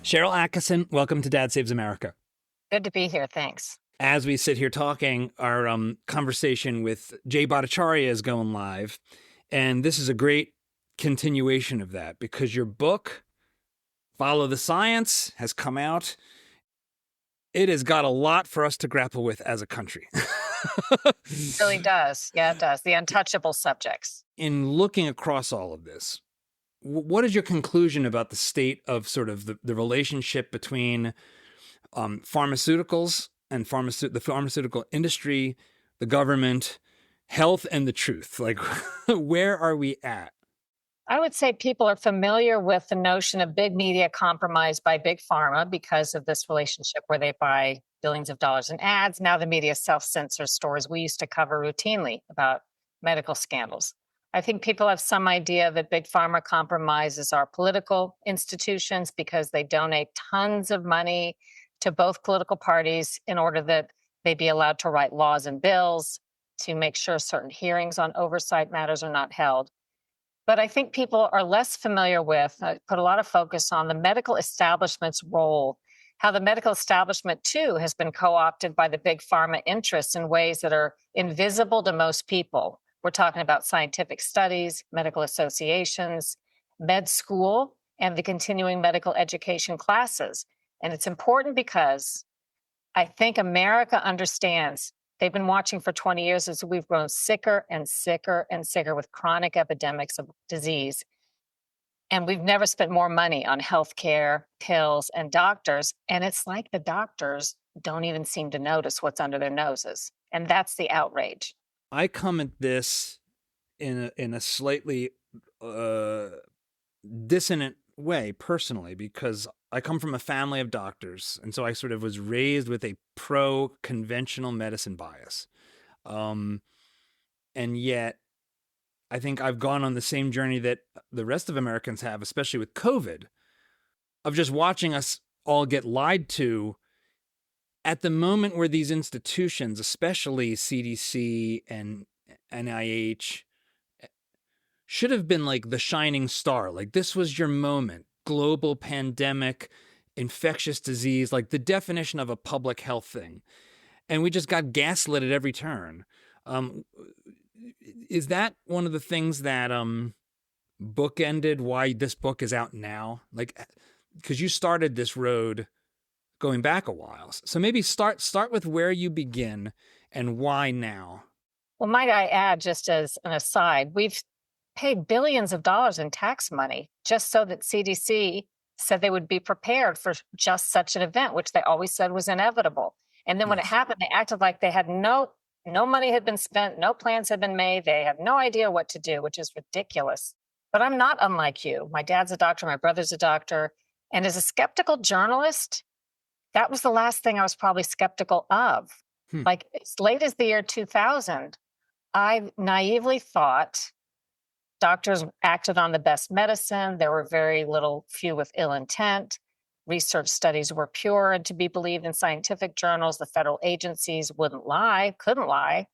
Sharyl Attkisson, welcome to Dad Saves America. Good to be here. Thanks. As we sit here talking, our conversation with Jay Bhattacharya is going live. And this is a great continuation of that because your book, Follow the Science, has come out. It has got a lot for us to grapple with as a country. It really does. Yeah, it does. The untouchable subjects. In looking across all of this, what is your conclusion about the state of sort of the relationship between pharmaceuticals and the pharmaceutical industry, the government, health, and the truth? Like, where are we at? I would say people are familiar with the notion of big media compromised by big pharma because of this relationship where they buy billions of dollars in ads. Now the media self-censors stories we used to cover routinely about medical scandals. I think people have some idea that big pharma compromises our political institutions because they donate tons of money to both political parties in order that they be allowed to write laws and bills to make sure certain hearings on oversight matters are not held. But I think people are less familiar with, put a lot of focus on the medical establishment's role, how the medical establishment, too, has been co-opted by the big pharma interests in ways that are invisible to most people. We're talking about scientific studies, medical associations, med school, and the continuing medical education classes. And it's important because I think America understands. They've been watching for 20 years as we've grown sicker and sicker and sicker with chronic epidemics of disease. And we've never spent more money on healthcare, pills, and doctors. And it's like the doctors don't even seem to notice what's under their noses. And that's the outrage. I come at this in a slightly dissonant way personally, because I come from a family of doctors, and so I sort of was raised with a pro-conventional medicine bias. And yet, I think I've gone on the same journey that the rest of Americans have, especially with COVID, of just watching us all get lied to at the moment where these institutions, especially CDC and NIH, should have been like the shining star. Like, this was your moment. Global pandemic, infectious disease, like the definition of a public health thing. And we just got gaslit at every turn. Is that one of the things that bookended why this book is out now? Like, because you started this road going back a while. So maybe start with where you begin and why now. Well, might I add, just as an aside, we've paid billions of dollars in tax money just so that CDC said they would be prepared for just such an event, which they always said was inevitable. And then when it happened, they acted like they had no money had been spent, no plans had been made. They had no idea what to do, which is ridiculous. But I'm not unlike you. My dad's a doctor, my brother's a doctor. And as a skeptical journalist, that was the last thing I was probably skeptical of. Like, as late as the year 2000, I naively thought doctors acted on the best medicine. There were very few with ill intent. Research studies were pure and to be believed in scientific journals. The federal agencies couldn't lie.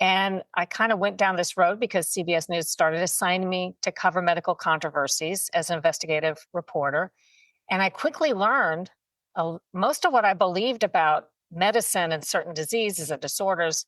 And I kind of went down this road because CBS News started assigning me to cover medical controversies as an investigative reporter. And I quickly learned most of what I believed about medicine and certain diseases and disorders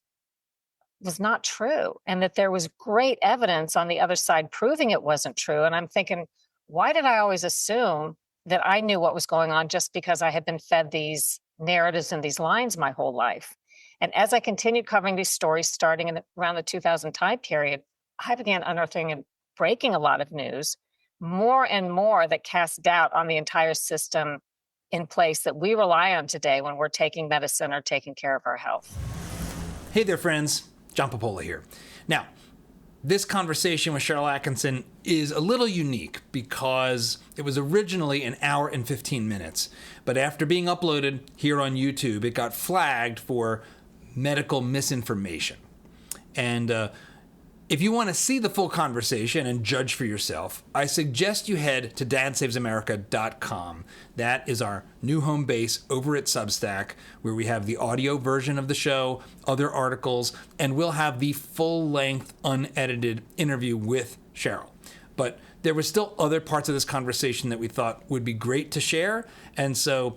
was not true, and that there was great evidence on the other side proving it wasn't true. And I'm thinking, why did I always assume that I knew what was going on just because I had been fed these narratives and these lines my whole life? And as I continued covering these stories starting around the 2000 time period, I began unearthing and breaking a lot of news, more and more that cast doubt on the entire system in place that we rely on today when we're taking medicine or taking care of our health. Hey there, friends. John Popola here. Now, this conversation with Sharyl Attkisson is a little unique because it was originally an hour and 15 minutes. But after being uploaded here on YouTube, it got flagged for medical misinformation. And if you want to see the full conversation and judge for yourself, I suggest you head to dadssavesamerica.com. That is our new home base over at Substack, where we have the audio version of the show, other articles, and we'll have the full-length, unedited interview with Sharyl. But there were still other parts of this conversation that we thought would be great to share. And so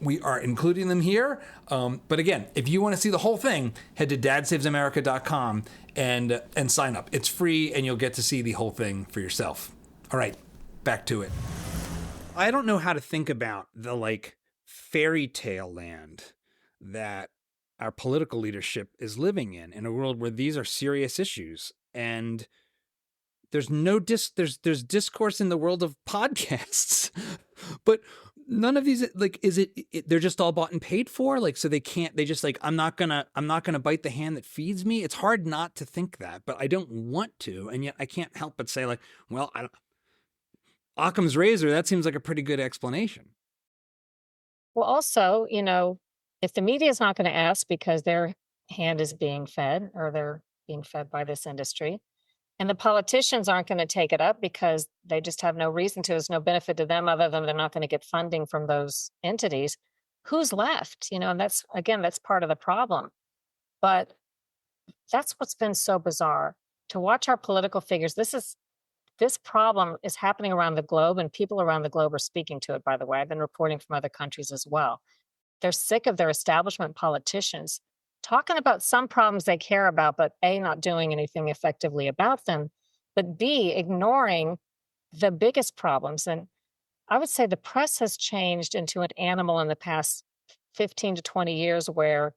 we are including them here. But again, if you want to see the whole thing, head to dadssavesamerica.com and sign up. It's free, and you'll get to see the whole thing for yourself. All right, back to it. I don't know how to think about the fairy tale land that our political leadership is living in a world where these are serious issues. And there's there's discourse in the world of podcasts, but none of these, they're just all bought and paid for. So they just I'm not gonna bite the hand that feeds me. It's hard not to think that, but I don't want to. And yet I can't help but say well, Occam's razor, that seems like a pretty good explanation. Well, also, if the media is not going to ask because their hand is being fed or they're being fed by this industry, and the politicians aren't going to take it up because they just have no reason to, there's no benefit to them other than they're not going to get funding from those entities, who's left? And that's part of the problem. But that's what's been so bizarre to watch our political figures. This problem is happening around the globe, and people around the globe are speaking to it, by the way. I've been reporting from other countries as well. They're sick of their establishment politicians talking about some problems they care about, but A, not doing anything effectively about them, but B, ignoring the biggest problems. And I would say the press has changed into an animal in the past 15 to 20 years, where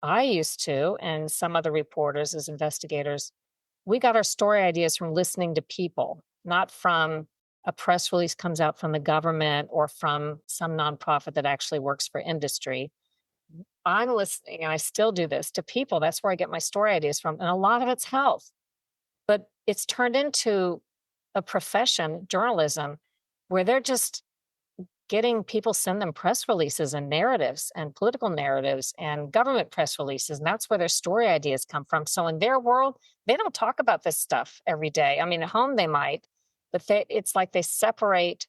I used to, and some other reporters as investigators, we got our story ideas from listening to people, not from a press release comes out from the government or from some nonprofit that actually works for industry. I'm listening, and I still do this, to people. That's where I get my story ideas from. And a lot of it's health. But it's turned into a profession, journalism, where they're just getting people send them press releases and narratives and political narratives and government press releases. And that's where their story ideas come from. So in their world, they don't talk about this stuff every day. I mean, at home they might, but it's like they separate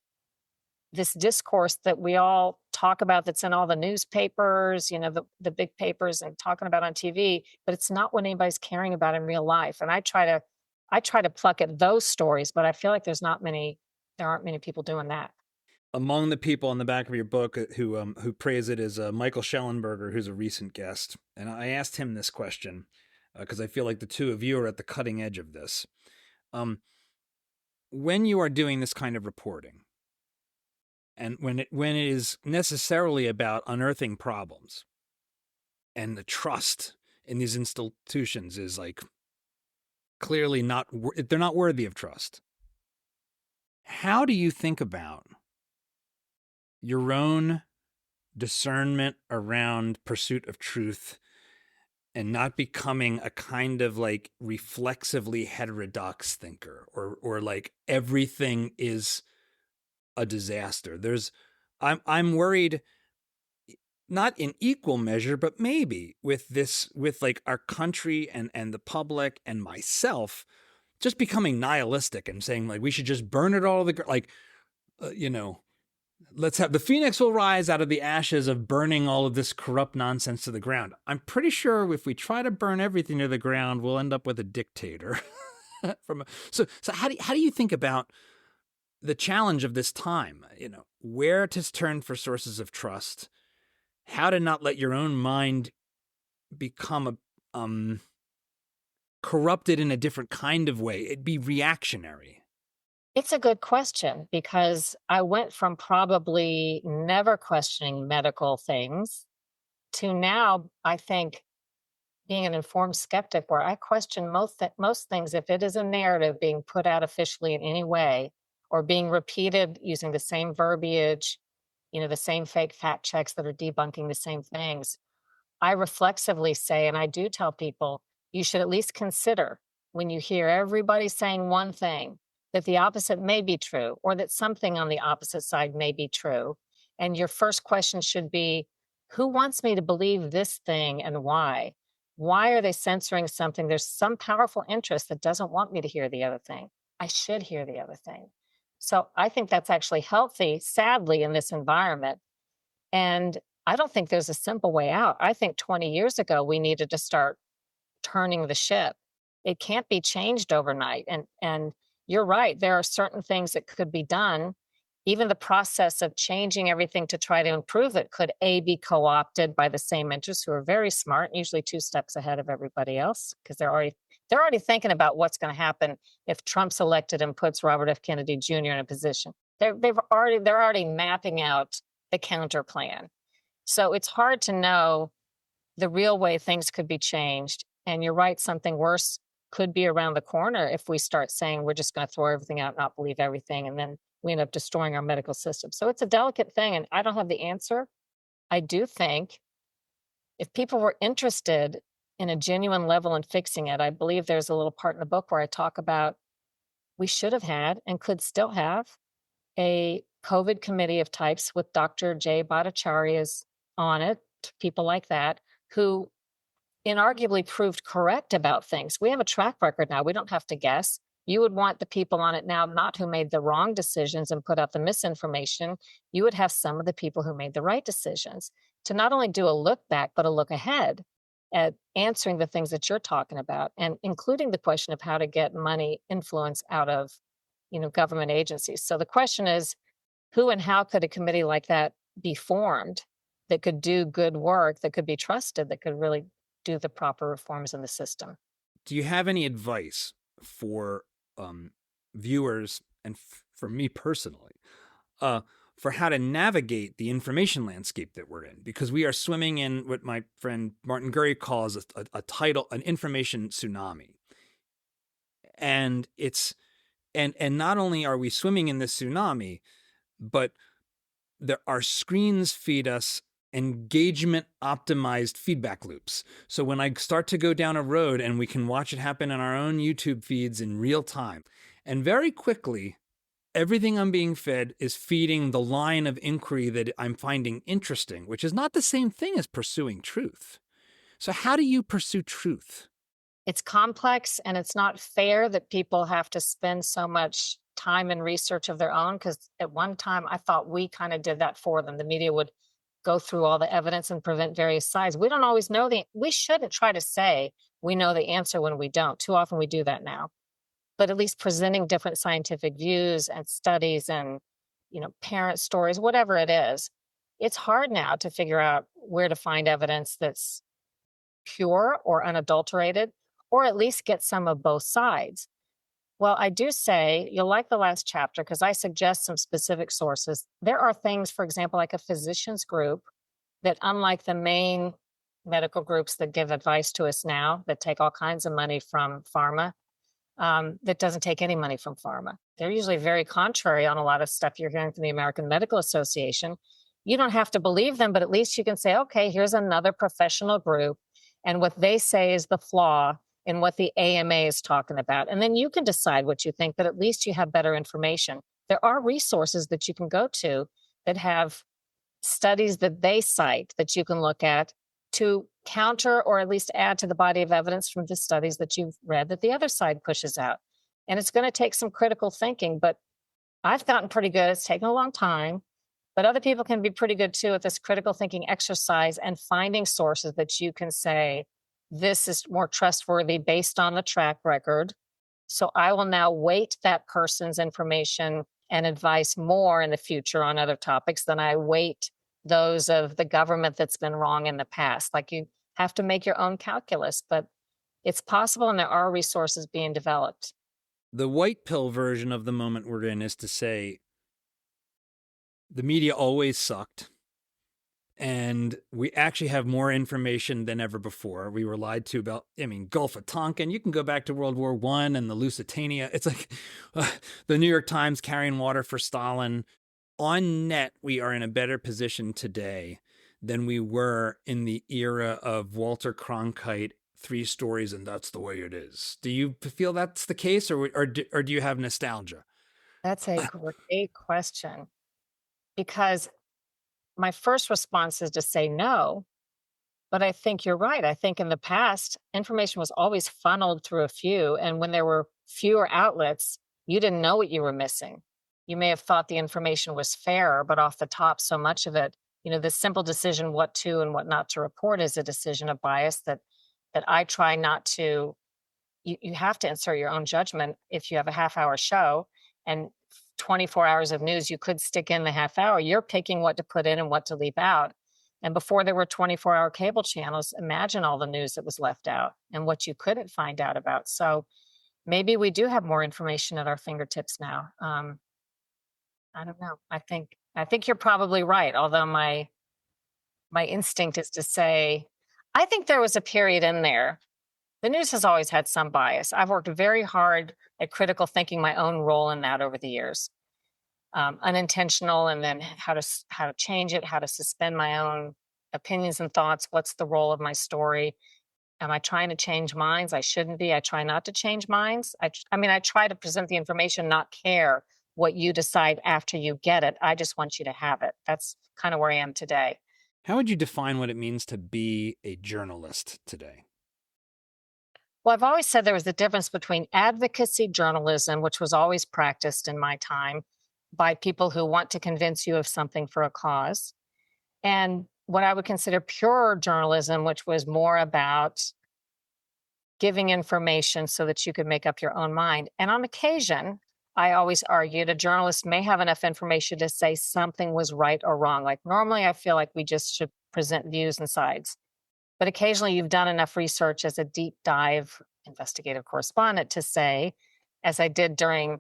this discourse that we all talk about, that's in all the newspapers, the big papers, and talking about on TV, but it's not what anybody's caring about in real life. And I try to pluck at those stories, but I feel like there aren't many people doing that. Among the people on the back of your book who praise it is Michael Schellenberger, who's a recent guest. And I asked him this question because I feel like the two of you are at the cutting edge of this. When you are doing this kind of reporting, and when it is necessarily about unearthing problems, and the trust in these institutions is clearly they're not worthy of trust. How do you think about your own discernment around pursuit of truth and not becoming a kind of reflexively heterodox thinker or everything is a disaster? I'm worried, not in equal measure, but maybe with our country and the public and myself just becoming nihilistic and saying we should just burn it all let's have the phoenix will rise out of the ashes of burning all of this corrupt nonsense to the ground. I'm pretty sure if we try to burn everything to the ground, we'll end up with a dictator. So how do you think about the challenge of this time? Where to turn for sources of trust, how to not let your own mind become corrupted in a different kind of way. It'd be reactionary. It's a good question, because I went from probably never questioning medical things to now, I think, being an informed skeptic, where I question most things if it is a narrative being put out officially in any way, or being repeated using the same verbiage, the same fake fact checks that are debunking the same things. I reflexively say, and I do tell people, you should at least consider, when you hear everybody saying one thing, that the opposite may be true, or that something on the opposite side may be true. And your first question should be, who wants me to believe this thing and why? Why are they censoring something? There's some powerful interest that doesn't want me to hear the other thing. I should hear the other thing. So I think that's actually healthy, sadly, in this environment. And I don't think there's a simple way out. I think 20 years ago, we needed to start turning the ship. It can't be changed overnight. And you're right. There are certain things that could be done. Even the process of changing everything to try to improve it could be co-opted by the same interests who are very smart, usually 2 steps ahead of everybody else, because they're already thinking about what's going to happen if Trump's elected and puts Robert F. Kennedy Jr. in a position. They're already mapping out the counter plan. So it's hard to know the real way things could be changed. And you're right, something worse could be around the corner if we start saying we're just going to throw everything out, not believe everything, and then we end up destroying our medical system. So it's a delicate thing, and I don't have the answer. I do think if people were interested in a genuine level in fixing it, I believe there's a little part in the book where I talk about we should have had and could still have a COVID committee of types with Dr. Jay Bhattacharya's on it, people like that, who inarguably proved correct about things. We have a track record now. We don't have to guess. You would want the people on it now, not who made the wrong decisions and put out the misinformation. You would have some of the people who made the right decisions to not only do a look back, but a look ahead at answering the things that you're talking about, and including the question of how to get money influence out of, government agencies. So the question is, who and how could a committee like that be formed that could do good work, that could be trusted, that could really do the proper reforms in the system? Do you have any advice for viewers and for me personally for how to navigate the information landscape that we're in? Because we are swimming in what my friend Martin Gurry calls an information tsunami. And and not only are we swimming in this tsunami, but our screens feed us engagement optimized feedback loops. So when I start to go down a road, and we can watch it happen in our own YouTube feeds in real time, and very quickly, everything I'm being fed is feeding the line of inquiry that I'm finding interesting, which is not the same thing as pursuing truth. So how do you pursue truth? It's complex, and it's not fair that people have to spend so much time and research of their own, because at one time I thought we kind of did that for them. The media would go through all the evidence and present various sides. We don't always know we shouldn't try to say we know the answer when we don't. Too often we do that now. But at least presenting different scientific views and studies and, parent stories, whatever it is, it's hard now to figure out where to find evidence that's pure or unadulterated, or at least get some of both sides. Well, I do say you'll like the last chapter because I suggest some specific sources. There are things, for example, like a physicians group that, unlike the main medical groups that give advice to us now, that take all kinds of money from pharma, that doesn't take any money from pharma. They're usually very contrary on a lot of stuff you're hearing from the American Medical Association. You don't have to believe them, but at least you can say, okay, here's another professional group, and what they say is the flaw in what the AMA is talking about. And then you can decide what you think, but at least you have better information. There are resources that you can go to that have studies that they cite that you can look at to counter or at least add to the body of evidence from the studies that you've read that the other side pushes out. And it's going to take some critical thinking, but I've gotten pretty good. It's taken a long time, but other people can be pretty good too at this critical thinking exercise and finding sources that you can say, this is more trustworthy based on the track record. So I will now weight that person's information and advice more in the future on other topics than I weight those of the government that's been wrong in the past. Like, you have to make your own calculus, but it's possible, and there are resources being developed. The white pill version of the moment we're in is to say the media always sucked, and we actually have more information than ever before. We were lied to about, Gulf of Tonkin. You can go back to World War I and the Lusitania. It's like the New York Times carrying water for Stalin. On net, we are in a better position today than we were in the era of Walter Cronkite, 3 stories, and that's the way it is. Do you feel that's the case, or do you have nostalgia? That's a great question, because my first response is to say no, but I think you're right. I think in the past, information was always funneled through a few, and when there were fewer outlets, you didn't know what you were missing. You may have thought the information was fairer, but off the top, so much of it, the simple decision what to and what not to report is a decision of bias that I try not to, you have to insert your own judgment. If you have a half-hour show and 24 hours of news, you could stick in the half hour. You're picking what to put in and what to leave out. And before there were 24-hour cable channels, imagine all the news that was left out and what you couldn't find out about. So maybe we do have more information at our fingertips now. I don't know. I think you're probably right. Although my instinct is to say, I think there was a period in there. The news has always had some bias. I've worked very hard at critical thinking, my own role in that over the years, unintentional, and then how to change it, how to suspend my own opinions and thoughts. What's the role of my story? Am I trying to change minds? I shouldn't be. I try not to change minds. I mean, I try to present the information, not care what you decide after you get it. I just want you to have it. That's kind of where I am today. How would you define what it means to be a journalist today? Well, I've always said there was a difference between advocacy journalism, which was always practiced in my time by people who want to convince you of something for a cause, and what I would consider pure journalism, which was more about giving information so that you could make up your own mind. And on occasion, I always argued a journalist may have enough information to say something was right or wrong. Like normally, I feel like we just should present views and sides. But occasionally, you've done enough research as a deep dive investigative correspondent to say, as I did during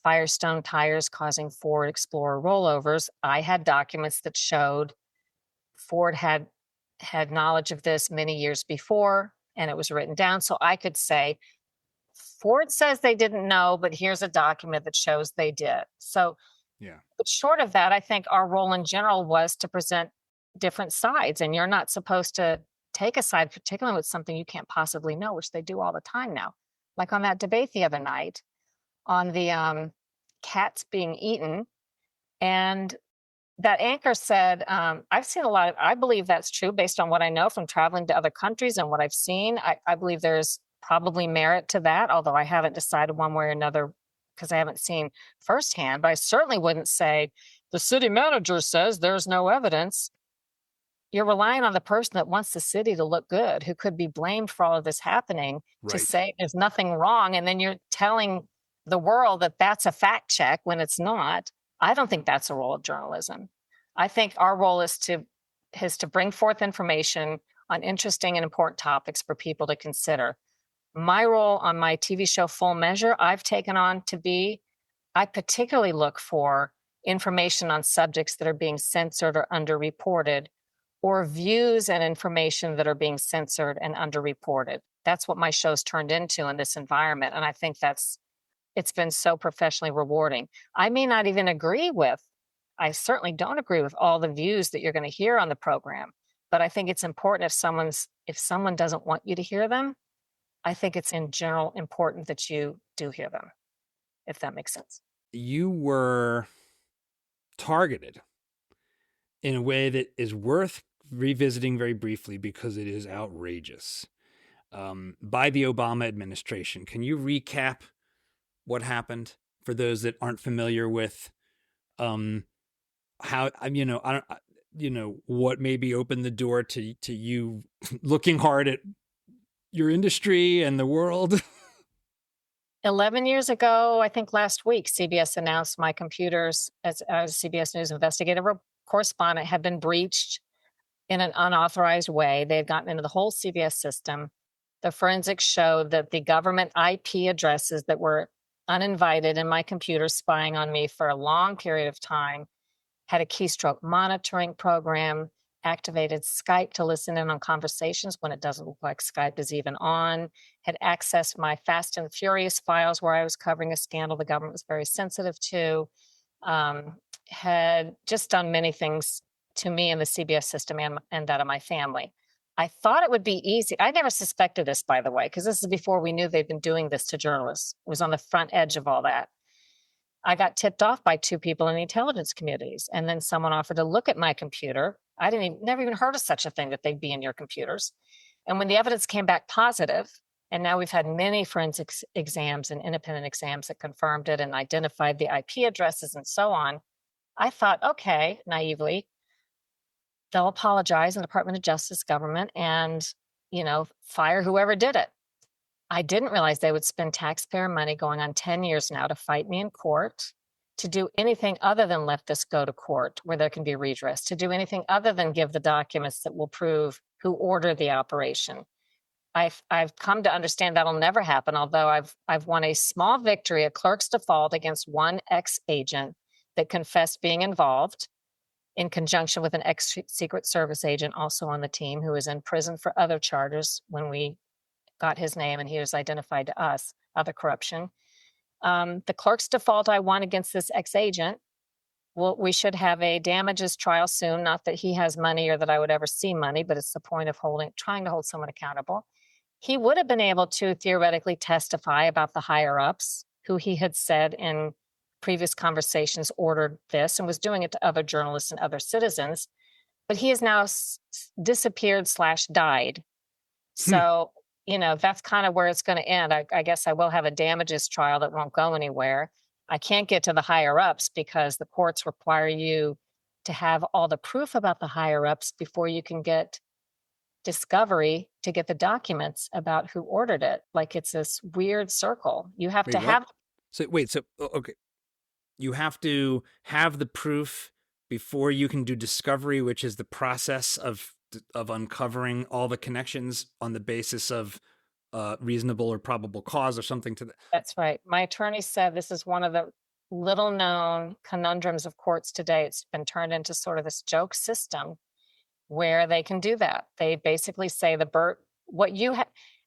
Firestone tires causing Ford Explorer rollovers, I had documents that showed Ford had knowledge of this many years before, and it was written down. So I could say, Ford says they didn't know, but here's a document that shows they did. So, Yeah. but short of that, I think our role in general was to present different sides, and you're not supposed to take a side, particularly with something you can't possibly know, which they do all the time now. Like on that debate the other night on the cats being eaten, and that anchor said, I've seen a lot of, I believe that's true based on what I know from traveling to other countries and what I've seen. I believe there's probably merit to that, although I haven't decided one way or another because I haven't seen firsthand. But I certainly wouldn't say the city manager says there's no evidence. You're relying on the person that wants the city to look good, who could be blamed for all of this happening, to Right. say there's nothing wrong. And then you're telling the world that that's a fact check when it's not. I don't think that's a role of journalism. I think our role is to bring forth information on interesting and important topics for people to consider. My role on my TV show Full Measure, I've taken on to be, I particularly look for information on subjects that are being censored or underreported, or views and information that are being censored and underreported. That's what my show's turned into in this environment. And I think it's been so professionally rewarding. I may not even agree with, I certainly don't agree with all the views that you're going to hear on the program, but I think it's important if someone doesn't want you to hear them, I think it's in general important that you do hear them, if that makes sense. You were targeted in a way that is worth revisiting very briefly because it is outrageous, by the Obama administration. Can you recap what happened for those that aren't familiar with how, what maybe opened the door to you looking hard at your industry and the world? 11 years ago, I think last week, CBS announced my computers as CBS News investigative correspondent had been breached in an unauthorized way. They had gotten into the whole CBS system. The forensics showed that the government IP addresses that were uninvited in my computer spying on me for a long period of time had a keystroke monitoring program, activated Skype to listen in on conversations when it doesn't look like Skype is even on, had accessed my Fast and Furious files where I was covering a scandal the government was very sensitive to, had just done many things to me in the CBS system and that of my family. I thought it would be easy. I never suspected this, by the way, because this is before we knew they'd been doing this to journalists. It was on the front edge of all that. I got tipped off by two people in the intelligence communities, and then someone offered to look at my computer. I never even heard of such a thing, that they'd be in your computers. And when the evidence came back positive, and now we've had many forensic exams and independent exams that confirmed it and identified the IP addresses and so on, I thought, okay, naively, they'll apologize in the Department of Justice government and, fire whoever did it. I didn't realize they would spend taxpayer money going on 10 years now to fight me in court, to do anything other than let this go to court where there can be redress, to do anything other than give the documents that will prove who ordered the operation. I've come to understand that'll never happen, although I've won a small victory, a clerk's default against one ex-agent that confessed being involved in conjunction with an ex-Secret Service agent also on the team who was in prison for other charges when we got his name and he was identified to us, other corruption. The clerk's default I won against this ex-agent. Well, we should have a damages trial soon. Not that he has money or that I would ever see money, but it's the point of trying to hold someone accountable. He would have been able to theoretically testify about the higher ups who he had said in previous conversations ordered this and was doing it to other journalists and other citizens. But he has now disappeared / died. So, that's kind of where it's going to end. I guess I will have a damages trial that won't go anywhere. I can't get to the higher ups because the courts require you to have all the proof about the higher ups before you can get discovery to get the documents about who ordered it. Like it's this weird circle. You have to have. So okay. You have to have the proof before you can do discovery, which is the process of uncovering all the connections on the basis of reasonable or probable cause or something to that. That's right. My attorney said this is one of the little known conundrums of courts today. It's been turned into sort of this joke system where they can do that. They basically say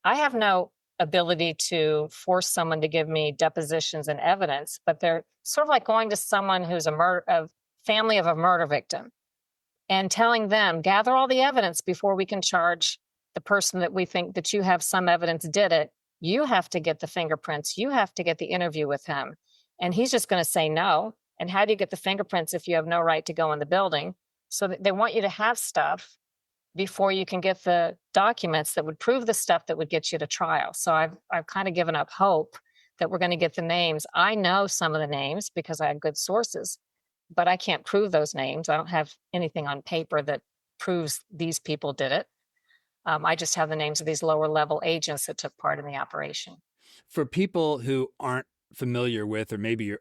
I have no ability to force someone to give me depositions and evidence, but they're sort of like going to someone who's a family of a murder victim and telling them, gather all the evidence before we can charge the person that we think that you have some evidence did it. You have to get the fingerprints. You have to get the interview with him. And he's just going to say no. And how do you get the fingerprints if you have no right to go in the building? So they want you to have stuff before you can get the documents that would prove the stuff that would get you to trial. So I've kind of given up hope that we're going to get the names. I know some of the names because I have good sources, but I can't prove those names. I don't have anything on paper that proves these people did it. I just have the names of these lower level agents that took part in the operation. For people who aren't familiar with, or maybe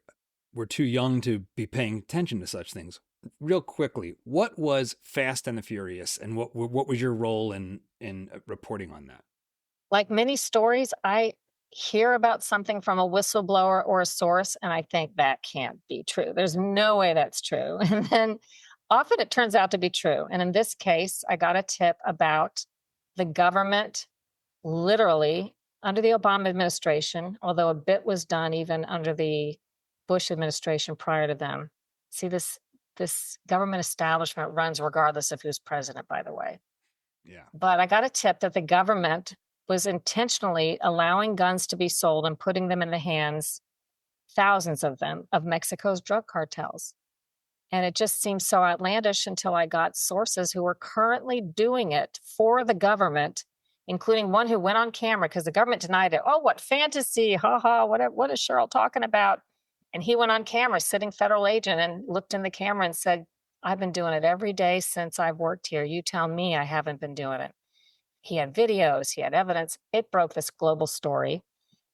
we're too young to be paying attention to such things, real quickly, what was Fast and the Furious, and what was your role in reporting on that? Like many stories, I hear about something from a whistleblower or a source, and I think that can't be true. There's no way that's true. And then often it turns out to be true. And in this case, I got a tip about the government literally under the Obama administration, although a bit was done even under the Bush administration prior to them. See, this government establishment runs regardless of who's president, by the way. Yeah. But I got a tip that the government was intentionally allowing guns to be sold and putting them in the hands, thousands of them, of Mexico's drug cartels. And it just seemed so outlandish until I got sources who were currently doing it for the government, including one who went on camera because the government denied it. Oh, what fantasy. Ha ha. What is Sharyl talking about? And he went on camera, sitting federal agent, and looked in the camera and said, I've been doing it every day since I've worked here. You tell me I haven't been doing it. He had videos, he had evidence. It broke this global story.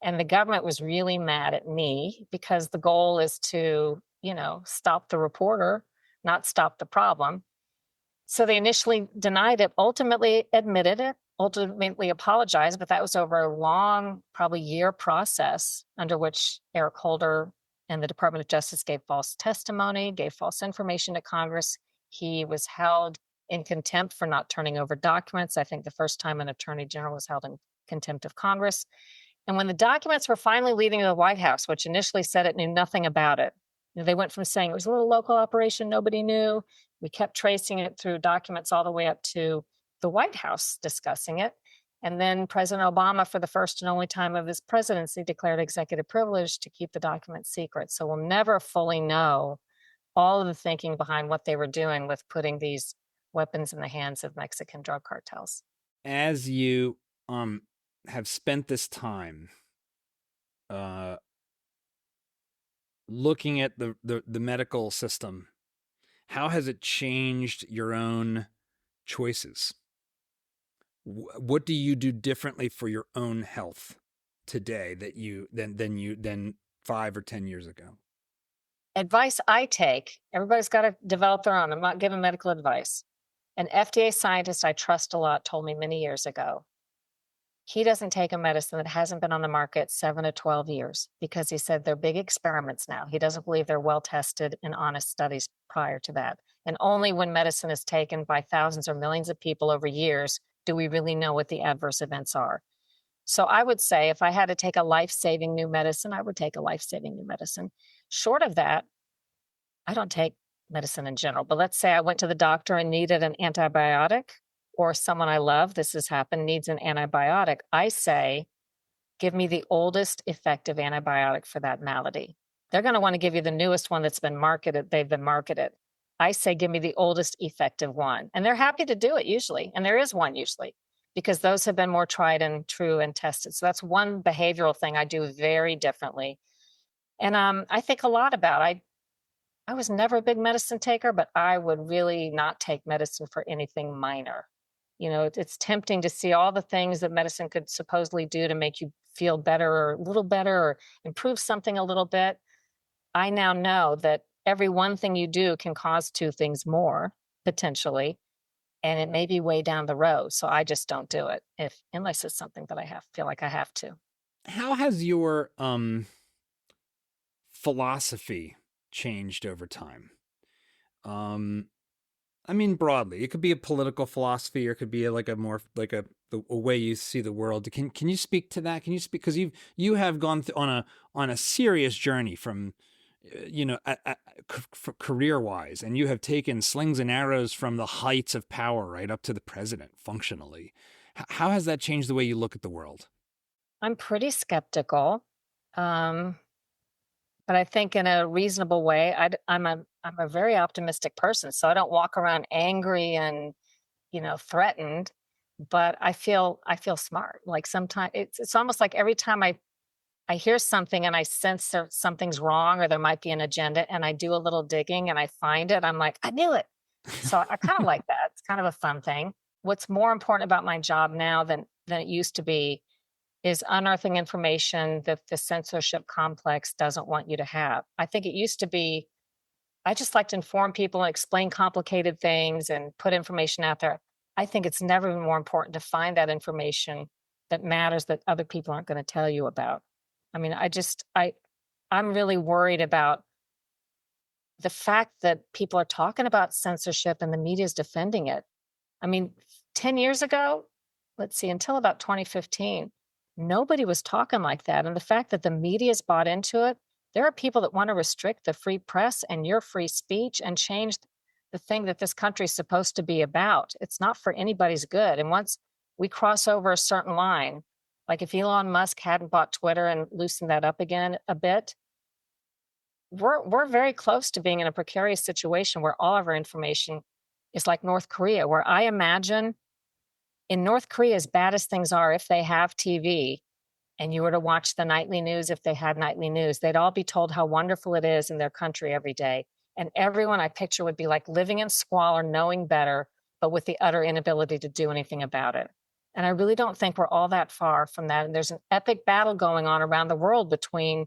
And the government was really mad at me because the goal is to, stop the reporter, not stop the problem. So they initially denied it, ultimately admitted it, ultimately apologized, but that was over a long, probably year process under which Eric Holder and the Department of Justice gave false testimony, gave false information to Congress. He was held in contempt for not turning over documents. I think the first time an attorney general was held in contempt of Congress. And when the documents were finally leaving the White House, which initially said it knew nothing about it, they went from saying it was a little local operation, nobody knew. We kept tracing it through documents all the way up to the White House discussing it. And then President Obama, for the first and only time of his presidency, declared executive privilege to keep the documents secret. So we'll never fully know all of the thinking behind what they were doing with putting these weapons in the hands of Mexican drug cartels. As you have spent this time looking at the medical system, how has it changed your own choices? What do you do differently for your own health today that you than 5 or 10 years ago? Advice I take, everybody's got to develop their own. I'm not giving medical advice. An FDA scientist I trust a lot told me many years ago, he doesn't take a medicine that hasn't been on the market 7 to 12 years because he said they're big experiments now. He doesn't believe they're well tested and honest studies prior to that. And only when medicine is taken by thousands or millions of people over years do we really know what the adverse events are. So I would say if I had to take a life-saving new medicine, I would take a life-saving new medicine. Short of that, I don't take medicine in general, but let's say I went to the doctor and needed an antibiotic, or someone I love, this has happened, needs an antibiotic. I say, give me the oldest effective antibiotic for that malady. They're going to want to give you the newest one that's been marketed. They've been marketed. I say, give me the oldest effective one. And they're happy to do it usually. And there is one usually, because those have been more tried and true and tested. So that's one behavioral thing I do very differently. And I think a lot about, I was never a big medicine taker, but I would really not take medicine for anything minor. You know, it's tempting to see all the things that medicine could supposedly do to make you feel better or a little better or improve something a little bit. I now know that every one thing you do can cause two things more potentially, and it may be way down the road. So I just don't do it unless it's something that I feel like I have to. How has your philosophy changed over time? I mean, broadly, it could be a political philosophy, or it could be like a more like a way you see the world. Can you speak to that? Can you speak, because you have gone on a serious journey from career wise, and you have taken slings and arrows from the heights of power right up to the president functionally. How has that changed the way you look at the world? I'm pretty skeptical. But I think in a reasonable way. I'm a very optimistic person, so I don't walk around angry and threatened. But I feel smart. Like sometimes it's almost like every time I hear something and I sense that something's wrong or there might be an agenda, and I do a little digging and I find it, I'm like, I knew it. So I kind of like that. It's kind of a fun thing. What's more important about my job now than it used to be is unearthing information that the censorship complex doesn't want you to have. I think it used to be, I just like to inform people and explain complicated things and put information out there. I think it's never been more important to find that information that matters that other people aren't going to tell you about. I mean, I'm really worried about the fact that people are talking about censorship and the media is defending it. I mean, 10 years ago, let's see, until about 2015, nobody was talking like that. And the fact that the media's bought into it, there are people that want to restrict the free press and your free speech and change the thing that this country is supposed to be about. It's not for anybody's good. And once we cross over a certain line, like if Elon Musk hadn't bought Twitter and loosened that up again a bit, we're very close to being in a precarious situation where all of our information is like North Korea, where I imagine in North Korea, as bad as things are, if they have TV and you were to watch the nightly news, if they had nightly news, they'd all be told how wonderful it is in their country every day. And everyone I picture would be like living in squalor, knowing better, but with the utter inability to do anything about it. And I really don't think we're all that far from that. And there's an epic battle going on around the world between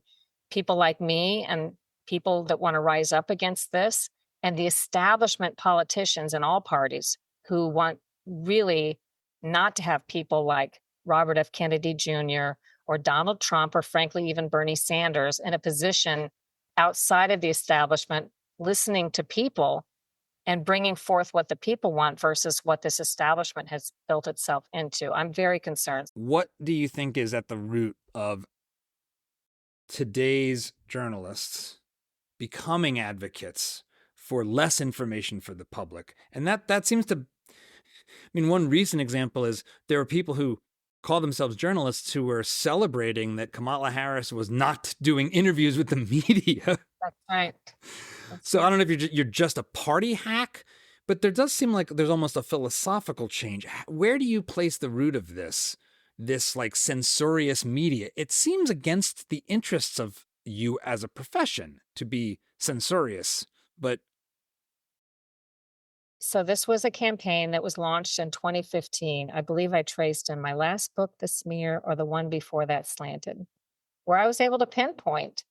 people like me and people that want to rise up against this, and the establishment politicians in all parties who want really not to have people like Robert F. Kennedy Jr. or Donald Trump, or frankly, even Bernie Sanders in a position outside of the establishment, listening to people and bringing forth what the people want versus what this establishment has built itself into. I'm very concerned. What do you think is at the root of today's journalists becoming advocates for less information for the public? And that seems to, I mean, one recent example is there are people who call themselves journalists who were celebrating that Kamala Harris was not doing interviews with the media. That's right. So I don't know if you're just a party hack, but there does seem like there's almost a philosophical change. Where do you place the root of this like censorious media? It seems against the interests of you as a profession to be censorious, but So this was a campaign that was launched in 2015. I believe I traced in my last book, The Smear, or the one before that, Slanted, where I was able to pinpoint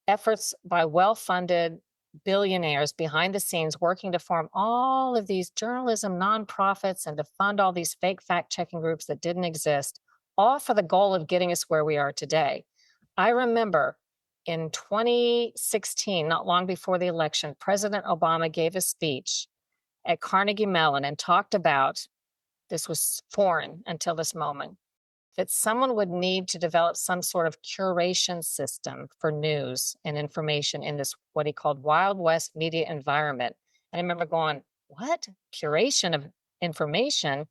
efforts by well-funded billionaires behind the scenes working to form all of these journalism nonprofits and to fund all these fake fact-checking groups that didn't exist, all for the goal of getting us where we are today. I remember in 2016, not long before the election, President Obama gave a speech at Carnegie Mellon and talked about, this was foreign until this moment, that someone would need to develop some sort of curation system for news and information in this, what he called Wild West media environment. And I remember going, what? Curation of information?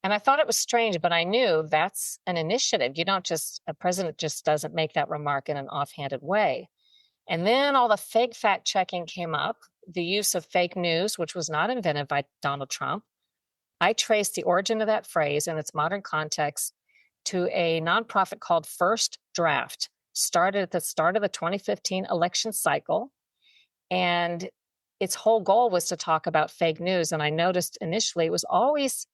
And I thought it was strange, but I knew that's an initiative. You don't just, a president just doesn't make that remark in an offhanded way. And then all the fake fact checking came up, the use of fake news, which was not invented by Donald Trump. I traced the origin of that phrase in its modern context to a nonprofit called First Draft, started at the start of the 2015 election cycle. And its whole goal was to talk about fake news. And I noticed initially it was always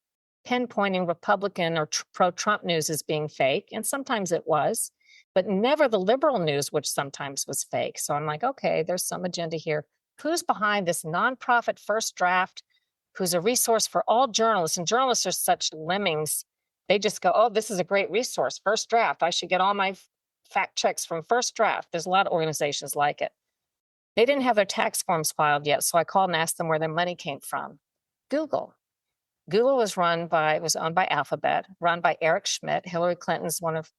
pinpointing Republican or pro-Trump news as being fake. And sometimes it was, but never the liberal news, which sometimes was fake. So I'm like, okay, there's some agenda here. Who's behind this nonprofit First Draft, who's a resource for all journalists? And journalists are such lemmings. They just go, oh, this is a great resource, First Draft. I should get all my fact checks from First Draft. There's a lot of organizations like it. They didn't have their tax forms filed yet, so I called and asked them where their money came from. Google. Google was owned by Alphabet, run by Eric Schmidt. Hillary Clinton's one of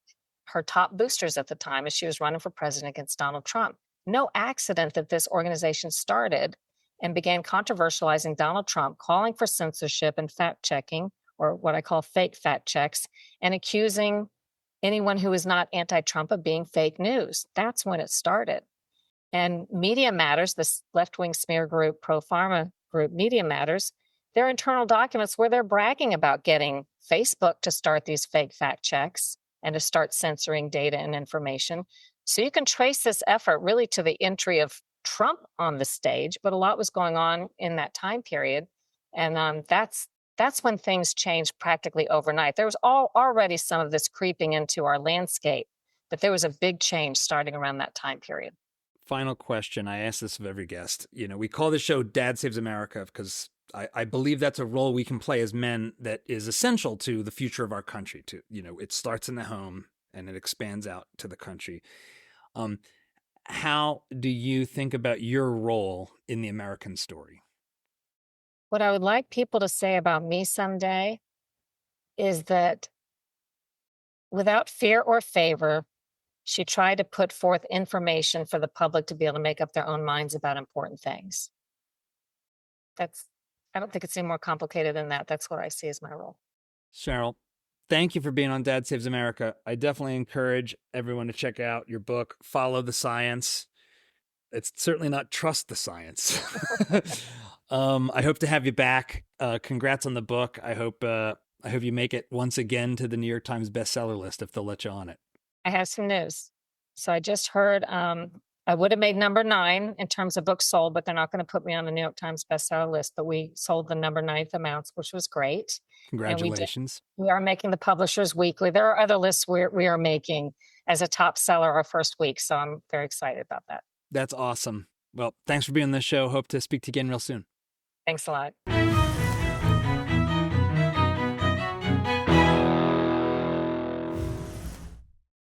her top boosters at the time as she was running for president against Donald Trump. No accident that this organization started and began controversializing Donald Trump, calling for censorship and fact checking, or what I call fake fact checks, and accusing anyone who is not anti-Trump of being fake news. That's when it started. And Media Matters, this left-wing smear group, pro-pharma group, Media Matters, their internal documents where they're bragging about getting Facebook to start these fake fact checks and to start censoring data and information. So you can trace this effort really to the entry of Trump on the stage, but a lot was going on in that time period. And that's when things changed practically overnight. There was already some of this creeping into our landscape, but there was a big change starting around that time period. Final question. I ask this of every guest. We call this show Dad Saves America because I believe that's a role we can play as men that is essential to the future of our country. It starts in the home and it expands out to the country. How do you think about your role in the American story? What I would like people to say about me someday is that without fear or favor, she tried to put forth information for the public to be able to make up their own minds about important things. I don't think it's any more complicated than that. That's what I see as my role. Sharyl, thank you for being on Dad Saves America. I definitely encourage everyone to check out your book, Follow the Science. It's certainly not trust the science. I hope to have you back. Congrats on the book. I hope you make it once again to the New York Times bestseller list if they'll let you on it. I have some news. So I just heard I would have made number 9 in terms of books sold, but they're not going to put me on the New York Times bestseller list. But we sold the number 9th amounts, which was great. Congratulations. We are making the Publishers Weekly. There are other lists we are making as a top seller our first week. So I'm very excited about that. That's awesome. Well, thanks for being on this show. Hope to speak to you again real soon. Thanks a lot.